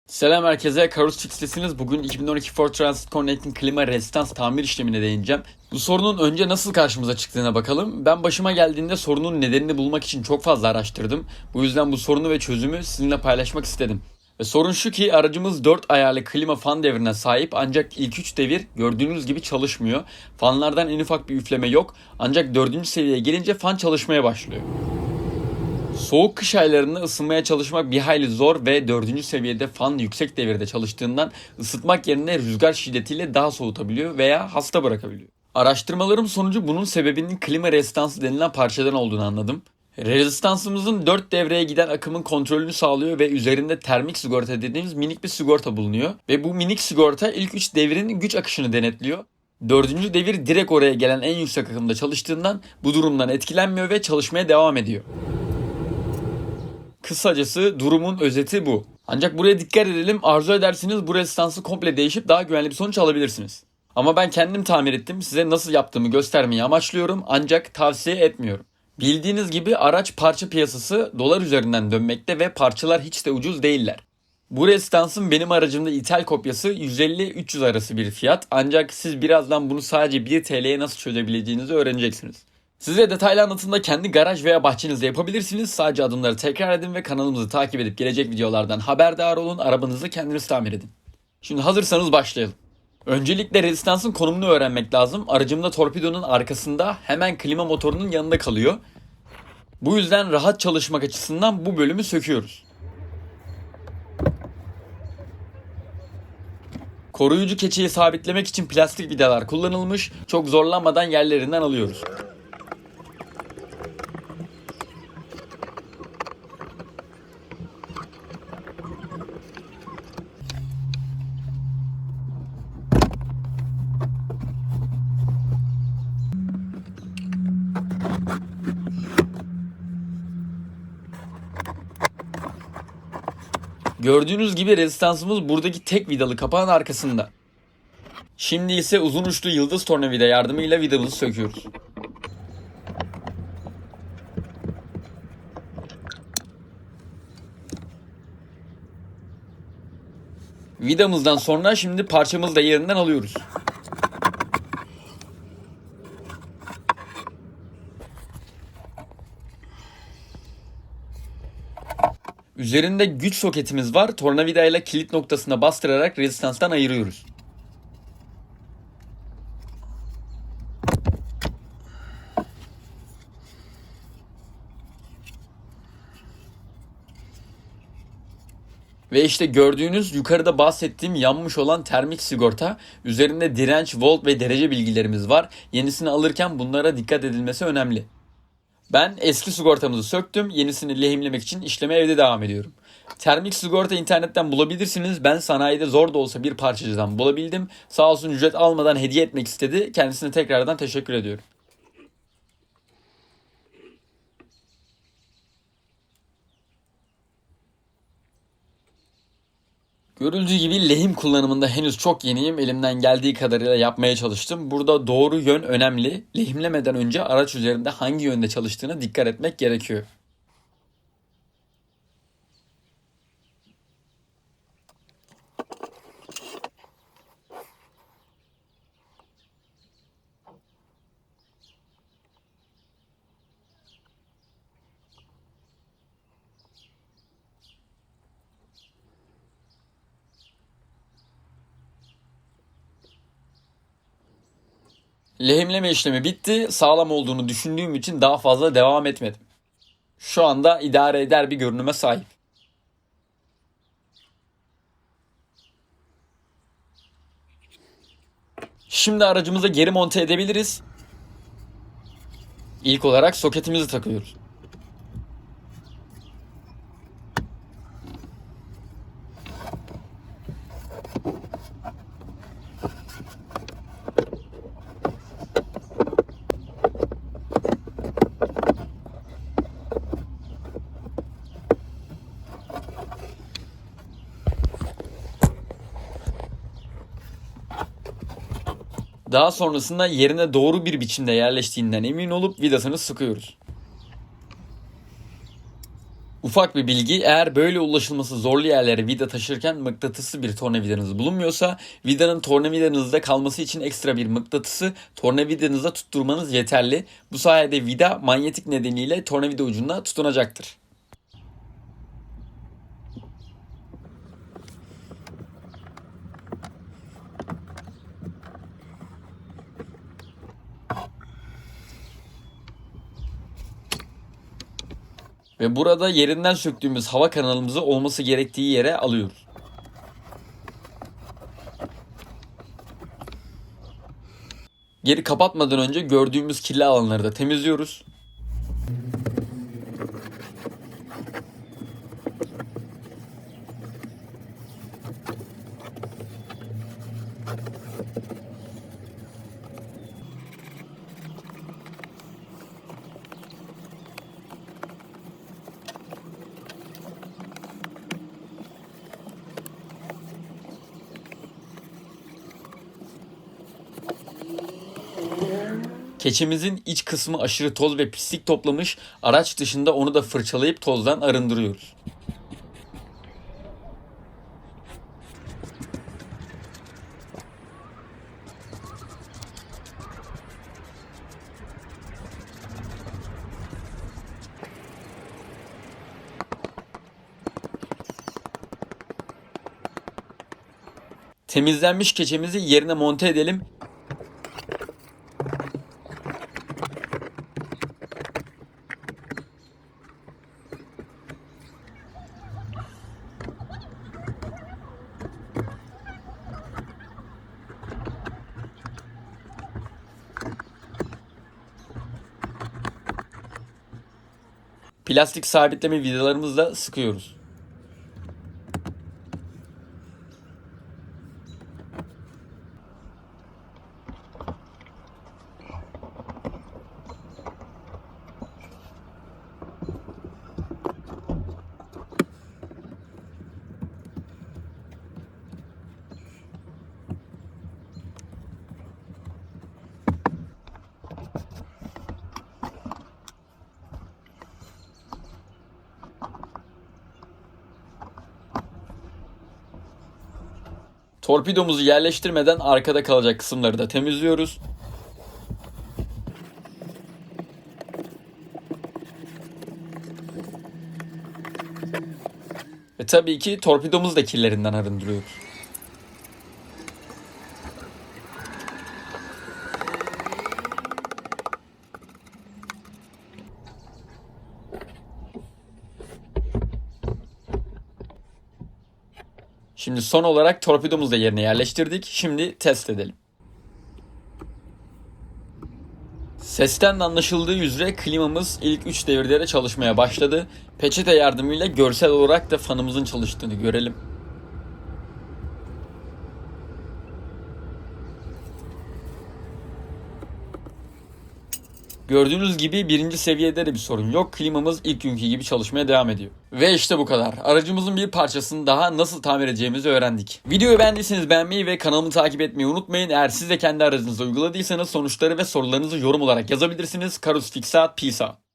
Selam herkese, Karus Fix'tesiniz. Bugün 2012 Ford Transit Connect'in klima rezistans tamir işlemine değineceğim. Bu sorunun önce nasıl karşımıza çıktığına bakalım. Ben başıma geldiğinde sorunun nedenini bulmak için çok fazla araştırdım. Bu yüzden bu sorunu ve çözümü sizinle paylaşmak istedim. Ve sorun şu ki aracımız 4 ayarlı klima fan devrine sahip ancak ilk 3 devir gördüğünüz gibi çalışmıyor. Fanlardan en ufak bir üfleme yok ancak 4. seviyeye gelince fan çalışmaya başlıyor. Soğuk kış aylarında ısınmaya çalışmak bir hayli zor ve 4. seviyede fan yüksek devirde çalıştığından ısıtmak yerine rüzgar şiddetiyle daha soğutabiliyor veya hasta bırakabiliyor. Araştırmalarım sonucu bunun sebebinin klima rezistansı denilen parçadan olduğunu anladım. Rezistansımızın 4 devreye giden akımın kontrolünü sağlıyor ve üzerinde termik sigorta dediğimiz minik bir sigorta bulunuyor. Ve bu minik sigorta ilk 3 devrin güç akışını denetliyor. 4. devir direkt oraya gelen en yüksek akımda çalıştığından bu durumdan etkilenmiyor ve çalışmaya devam ediyor. Kısacası durumun özeti bu. Ancak buraya dikkat edelim, arzu ederseniz bu rezistansı komple değişip daha güvenli bir sonuç alabilirsiniz. Ama ben kendim tamir ettim, size nasıl yaptığımı göstermeyi amaçlıyorum ancak tavsiye etmiyorum. Bildiğiniz gibi araç parça piyasası dolar üzerinden dönmekte ve parçalar hiç de ucuz değiller. Bu rezistansın benim aracımda ithal kopyası 150-300 arası bir fiyat ancak siz birazdan bunu sadece 1 TL'ye nasıl çözebileceğinizi öğreneceksiniz. Size detaylı anlatımda kendi garaj veya bahçenizde yapabilirsiniz. Sadece adımları tekrar edin ve kanalımızı takip edip gelecek videolardan haberdar olun. Arabanızı kendiniz tamir edin. Şimdi hazırsanız başlayalım. Öncelikle rezistansın konumunu öğrenmek lazım. Aracımda torpidonun arkasında hemen klima motorunun yanında kalıyor. Bu yüzden rahat çalışmak açısından bu bölümü söküyoruz. Koruyucu keçeyi sabitlemek için plastik vidalar kullanılmış. Çok zorlanmadan yerlerinden alıyoruz. Gördüğünüz gibi rezistansımız buradaki tek vidalı kapağın arkasında. Şimdi ise uzun uçlu yıldız tornavida yardımıyla vidamızı söküyoruz. Vidamızdan sonra şimdi parçamızı da yerinden alıyoruz. Üzerinde güç soketimiz var. Tornavida ile kilit noktasına bastırarak rezistanstan ayırıyoruz. Ve işte gördüğünüz yukarıda bahsettiğim yanmış olan termik sigorta. Üzerinde direnç, volt ve derece bilgilerimiz var. Yenisini alırken bunlara dikkat edilmesi önemli. Ben eski sigortamızı söktüm. Yenisini lehimlemek için işleme evde devam ediyorum. Termik sigorta internetten bulabilirsiniz. Ben sanayide zor da olsa bir parçacıdan bulabildim. Sağ olsun ücret almadan hediye etmek istedi. Kendisine tekrardan teşekkür ediyorum. Görüldüğü gibi lehim kullanımında henüz çok yeniyim. Elimden geldiği kadarıyla yapmaya çalıştım. Burada doğru yön önemli. Lehimlemeden önce araç üzerinde hangi yönde çalıştığına dikkat etmek gerekiyor. Lehimleme işlemi bitti. Sağlam olduğunu düşündüğüm için daha fazla devam etmedim. Şu anda idare eder bir görünüme sahip. Şimdi aracımıza geri monte edebiliriz. İlk olarak soketimizi takıyoruz. Daha sonrasında yerine doğru bir biçimde yerleştiğinden emin olup vidasını sıkıyoruz. Ufak bir bilgi, eğer böyle ulaşılması zorlu yerlere vida taşırken mıknatıslı bir tornavidanız bulunmuyorsa vidanın tornavidanızda kalması için ekstra bir mıknatısı tornavidanıza tutturmanız yeterli. Bu sayede vida manyetik nedeniyle tornavida ucuna tutunacaktır. Ve burada yerinden söktüğümüz hava kanalımızı olması gerektiği yere alıyoruz. Geri kapatmadan önce gördüğümüz kirli alanları da temizliyoruz. Keçemizin iç kısmı aşırı toz ve pislik toplamış, araç dışında onu da fırçalayıp tozdan arındırıyoruz. Temizlenmiş keçemizi yerine monte edelim. Plastik sabitleme vidalarımızla sıkıyoruz. Torpidomuzu yerleştirmeden arkada kalacak kısımları da temizliyoruz. Ve tabii ki torpidomuzu da kirlerinden arındırıyoruz. Şimdi son olarak torpidomuzu da yerine yerleştirdik. Şimdi test edelim. Sesten de anlaşıldığı üzere klimamız ilk 3 devirde de çalışmaya başladı. Peçete yardımıyla görsel olarak da fanımızın çalıştığını görelim. Gördüğünüz gibi birinci seviyede de bir sorun yok. Klimamız ilk günkü gibi çalışmaya devam ediyor. Ve işte bu kadar. Aracımızın bir parçasını daha nasıl tamir edeceğimizi öğrendik. Videoyu beğendiyseniz beğenmeyi ve kanalımı takip etmeyi unutmayın. Eğer siz de kendi aracınızda uyguladıysanız sonuçları ve sorularınızı yorum olarak yazabilirsiniz. Karus Fixat, peace out.